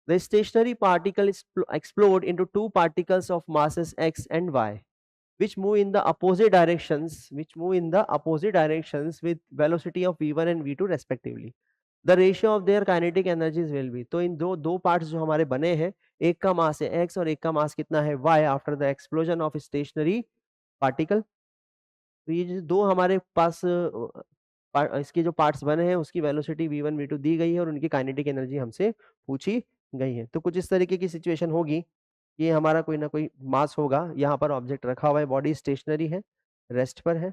The stationary particle explode into two particles of masses x and y, which move in the opposite directions, with velocity of v1 and v2 respectively. The ratio of their kinetic energies will be, तो इन दो दो parts जो हमारे बने हैं, एक का मास है x और एक का मास कितना है y after the explosion of stationary particle. तो ये जो दो हमारे पास इसके जो पार्ट्स बने हैं उसकी वेलोसिटी v1 v2 दी गई है और उनकी काइनेटिक एनर्जी हमसे पूछी गई है। तो कुछ इस तरीके की सिचुएशन होगी, ये हमारा कोई ना कोई मास होगा, यहाँ पर ऑब्जेक्ट रखा हुआ है, बॉडी स्टेशनरी है, रेस्ट पर है,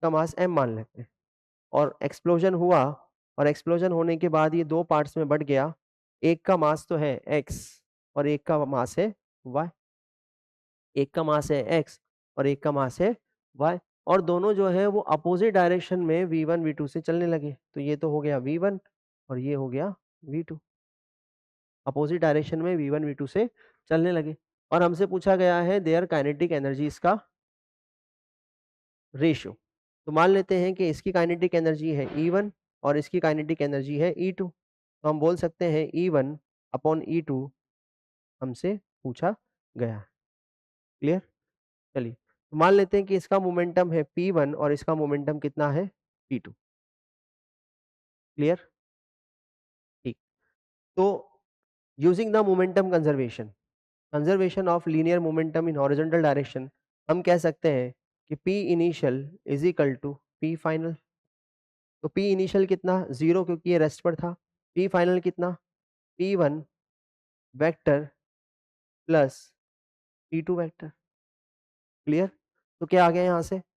का मास m मान लेते हैं, और एक्सप्लोजन हुआ, और एक्सप्लोजन होने के बाद ये दो पार्ट्स में बट गया, एक का मास तो है x और एक का मास है y, एक का मास है x और एक का मास है y, और दोनों जो है वो अपोजिट डायरेक्शन में v1 v2 से चलने लगे। तो ये तो हो गया v1 और ये हो गया v2, अपोजिट डायरेक्शन में v1 v2 से चलने लगे, और हमसे पूछा गया है देयर काइनेटिक एनर्जीज का रेशियो। तो मान लेते हैं कि इसकी काइनेटिक एनर्जी है E1 और इसकी काइनेटिक एनर्जी है E2, तो हम बोल सकते हैं E1 अपॉन E2 हमसे पूछा गया है। क्लियर? चलिए, तो मान लेते हैं कि इसका मोमेंटम है P1 और इसका मोमेंटम कितना है P2। क्लियर? ठीक। तो using the momentum conservation of linear momentum in horizontal direction, हम कह सकते हैं कि P initial is equal to P final. तो P इनिशियल कितना, 0, क्योंकि ये रेस्ट पर था। P फाइनल कितना, P1 vector plus P2 vector. Clear? तो क्या आ गया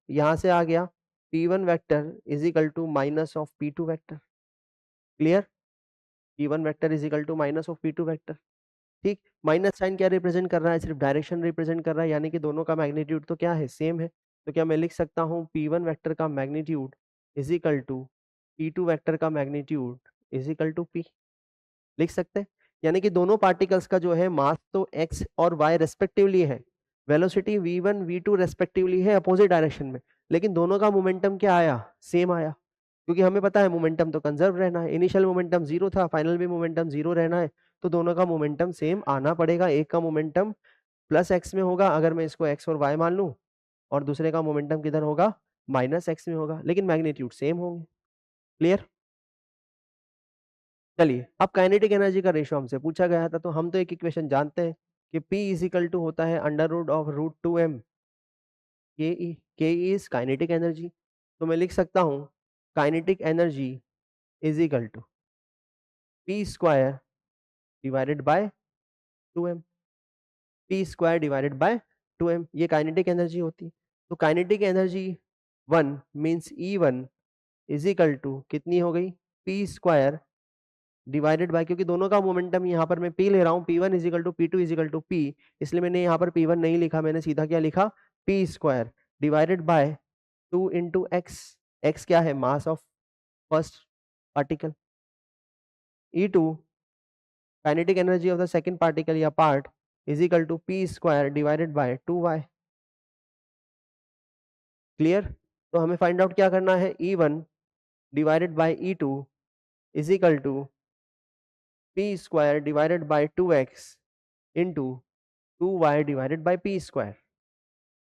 यहाँ से आ गया P1 vector is equal to minus of P2 vector. Clear? P1 vector is equal to minus of P2 vector. ठीक, माइनस साइन क्या रिप्रेजेंट कर रहा है, सिर्फ डायरेक्शन रिप्रेजेंट कर रहा है, यानी कि दोनों का मैग्नीट्यूड तो क्या है, सेम है। तो क्या मैं लिख सकता हूँ P1 वेक्टर का magnitude is equal to P2 vector का magnitude is equal to P, लिख सकते हैं। यानी कि दोनों पार्टिकल्स का जो है मास तो x और y रेस्पेक्टिवली है, वेलोसिटी v1 v2 रेस्पेक्टिवली है अपोजिट डायरेक्शन में, लेकिन दोनों का मोमेंटम क्या आया, सेम आया, क्योंकि हमें पता है मोमेंटम तो कंजर्व रहना है। इनिशियल मोमेंटम 0 था, फाइनल भी मोमेंटम 0 रहना है, तो दोनों का मोमेंटम सेम आना पड़ेगा। एक का मोमेंटम प्लस एक्स में होगा अगर मैं इसको एक्स और वाई मान लूं, और दूसरे का मोमेंटम किधर होगा, माइनस एक्स में होगा, लेकिन मैग्नीट्यूड सेम होंगे। क्लियर? चलिए, अब काइनेटिक एनर्जी का रेशियो हमसे पूछा गया था, तो हम तो एक इक्वेशन जानते हैं कि P इज इक्वल टू होता है under root of root 2m के ई। के ई इज काइनेटिक एनर्जी, तो मैं लिख सकता हूँ kinetic energy is equal to P square divided by 2m। P square divided by 2m, ये काइनेटिक एनर्जी होती है। तो kinetic energy 1 means E1 is equal to कितनी हो गई, पी स्क्वायर डिवाइडेड बाय, क्योंकि दोनों का मोमेंटम यहाँ पर मैं P ले रहा हूँ, P1 is equal to P2 is equal to P, इसलिए मैंने यहाँ पर P1 नहीं लिखा, मैंने सीधा क्या लिखा, P square divided by 2 into x. X क्या है, mass of first particle. E2 kinetic energy of the second particle या part is equal to P square divided by 2y। Clear? तो हमें फाइंड आउट क्या करना है, E1 divided by E2 is equal to P square divided by 2x into 2y divided by P square.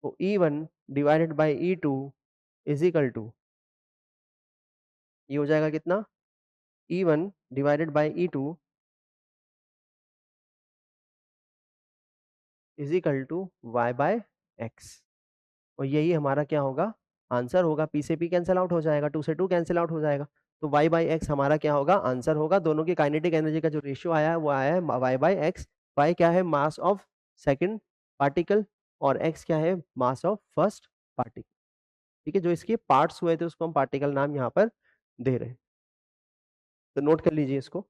तो E1 divided by E2 is equal to, ये हो जाएगा कितना, E1 divided by E2 is equal to y by x, और यही हमारा क्या होगा, आंसर होगा। P से P कैंसिल आउट हो जाएगा, 2 से 2 कैंसिल आउट हो जाएगा, तो y बाई एक्स हमारा क्या होगा, आंसर होगा। दोनों की काइनेटिक एनर्जी का जो रेशियो आया है वो आया है y बाई एक्स। y क्या है, मास ऑफ सेकंड पार्टिकल, और x क्या है, मास ऑफ फर्स्ट पार्टिकल। ठीक है, जो इसके पार्ट्स हुए थे उसको हम पार्टिकल नाम यहाँ पर दे रहे हैं, तो नोट कर लीजिए इसको।